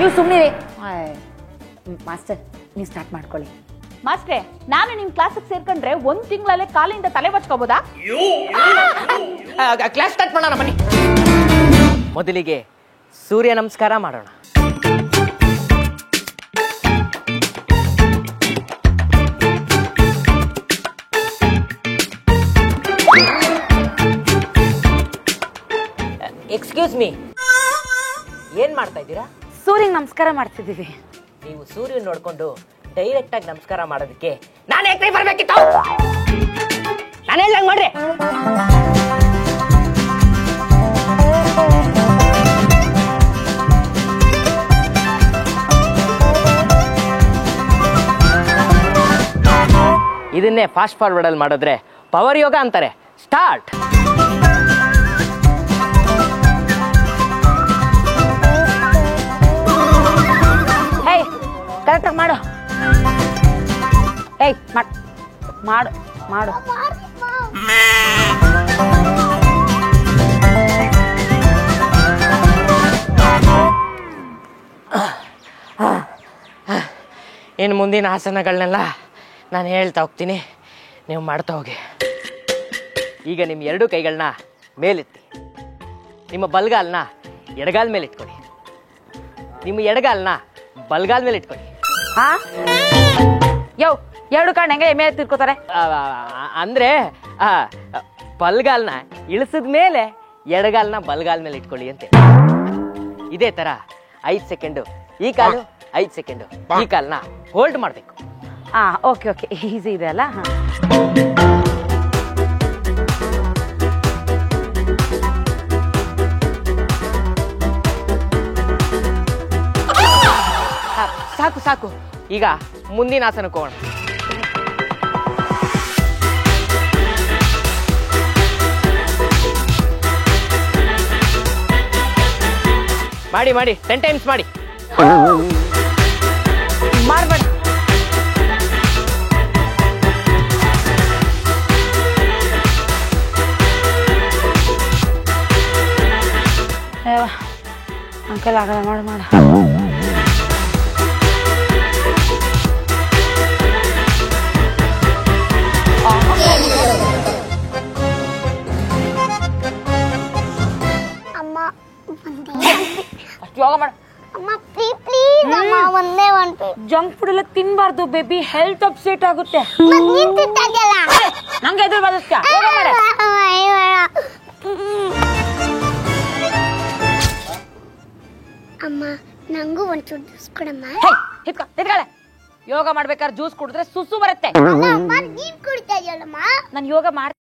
ನೀವು ಸುಮ್ಮನೆ ಮಾಸ್ಟರ್ ನೀವು ಸ್ಟಾರ್ಟ್ ಮಾಡ್ಕೊಳ್ಳಿ. ಮಾಸ್ಟ್ರೆ, ನಾನು ನಿಮ್ ಕ್ಲಾಸಿಗೆ ಸೇರ್ಕೊಂಡ್ರೆ 1 ತಿಂಗಳಲ್ಲೇ ಕಾಲಿಂದ ತಲೆ ಬಚ್ಕೋಬೋದಾ? ಕ್ಲಾಸ್ ಸ್ಟಾರ್ಟ್ ಮಾಡೋಣ ಬನ್ನಿ. ಮೊದಲಿಗೆ ಸೂರ್ಯ ನಮಸ್ಕಾರ ಮಾಡೋಣ. ಎಕ್ಸ್ಕ್ಯೂಸ್ ಮೀ, ಏನ್ ಮಾಡ್ತಾ ಇದ್ದೀರಾ? ಸೂರ್ಯಗೆ ನಮಸ್ಕಾರ ಮಾಡ್ತಿದ್ದೀವಿ. ನೀವು ಸೂರ್ಯನ ನೋಡ್ಕೊಂಡು ಡೈರೆಕ್ಟ್ ಆಗಿ ನಮಸ್ಕಾರ ಮಾಡೋದಕ್ಕೆ ನಾನು ಯಾಕೆ ಬರ್ಬೇಕಿತ್ತು? ನಾನು ಹೇಳ್ದಂಗ್ ಮಾಡ್ರಿ. ಇದನ್ನೇ ಫಾಸ್ಟ್ ಫಾರ್ವರ್ಡ್ ಅಲ್ಲಿ ಮಾಡಿದ್ರೆ ಪವರ್ ಯೋಗ ಅಂತಾರೆ. ಸ್ಟಾರ್ಟ್. ಕರೆಕ್ಟಾಗಿ ಮಾಡು. ಏಯ್ ಮಾಡು ಮಾಡು. ಇನ್ನು ಮುಂದಿನ ಆಸನಗಳನ್ನೆಲ್ಲ ನಾನು ಹೇಳ್ತಾ ಹೋಗ್ತೀನಿ, ನೀವು ಮಾಡ್ತಾ ಹೋಗಿ. ಈಗ ನಿಮ್ಮ 2 ಕೈಗಳನ್ನ ಮೇಲೆತ್ತಿ, ನಿಮ್ಮ ಬಲಗಾಲನ್ನ ಎಡಗಾಲ ಮೇಲೆ ಇಟ್ಕೊಳ್ಳಿ, ನಿಮ್ಮ ಎಡಗಾಲನ್ನ ಬಲಗಾಲ ಮೇಲೆ ಇಟ್ಕೊಳ್ಳಿ. ಹಾ ಯೋ 2 ಕಾರಣ ಹೆಂಗೆ ಮೇಲೆ ತಿರ್ಕೋತಾರೆ? ಅಂದ್ರೆ ಬಲ್ಗಾಲ್ನ ಇಳಿಸಿದ ಮೇಲೆ ಎಡಗಾಲ್ನ ಬಲ್ಗಾಲ ಮೇಲೆ ಇಟ್ಕೊಳ್ಳಿ ಅಂತ. ಇದೇ ತರ 5 ಸೆಕೆಂಡು ಈ ಕಾಲು, 5 ಸೆಕೆಂಡು ಈ ಕಾಲ್ನ ಹೋಲ್ಡ್ ಮಾಡ್ಬೇಕು. ಓಕೆ ಓಕೆ, ಈಸಿ ಇದೆ ಅಲ್ಲ. ಸಾಕು ಸಾಕು. ಈಗ ಮುಂದಿನ ಆಸನಕ್ಕೆ ಹೋಗೋಣ. ಮಾಡಿ ಮಾಡಿ 10 ಟೈಮ್ಸ್ ಮಾಡಿ. ಮಾಡ್ಬೇಡ. ಅಂಕಲ್ ಆಗಲ್ಲ, ಮಾಡು ಮಾಡು. ಯೋಗ ಮಾಡು. ಜಂಕ್ ಫುಡ್ ಎಲ್ಲ ತಿನ್ಬಾರ್ದು ಬೇಬಿ, ಹೆಲ್ತ್ ಅಪ್ಸೆಟ್ ಆಗುತ್ತೆ. ನಂಗೆ ಎದುರು ಬದಸ್ತ್ಯ. ಅಮ್ಮ ನಂಗೂ ಒಂಚೂರು ಜ್ಯೂಸ್ ಕೊಡಮ್ಮ. ಯೋಗ ಮಾಡ್ಬೇಕಾದ್ರೆ ಜ್ಯೂಸ್ ಕುಡಿದ್ರೆ ಸುಸು ಬರುತ್ತೆ. ನೀನ್ ಕುಡಿತಾ ಇದೆಯಲ್ಲಮ್ಮ. ನಾನು ಯೋಗ ಮಾಡ್ತೀನಿ.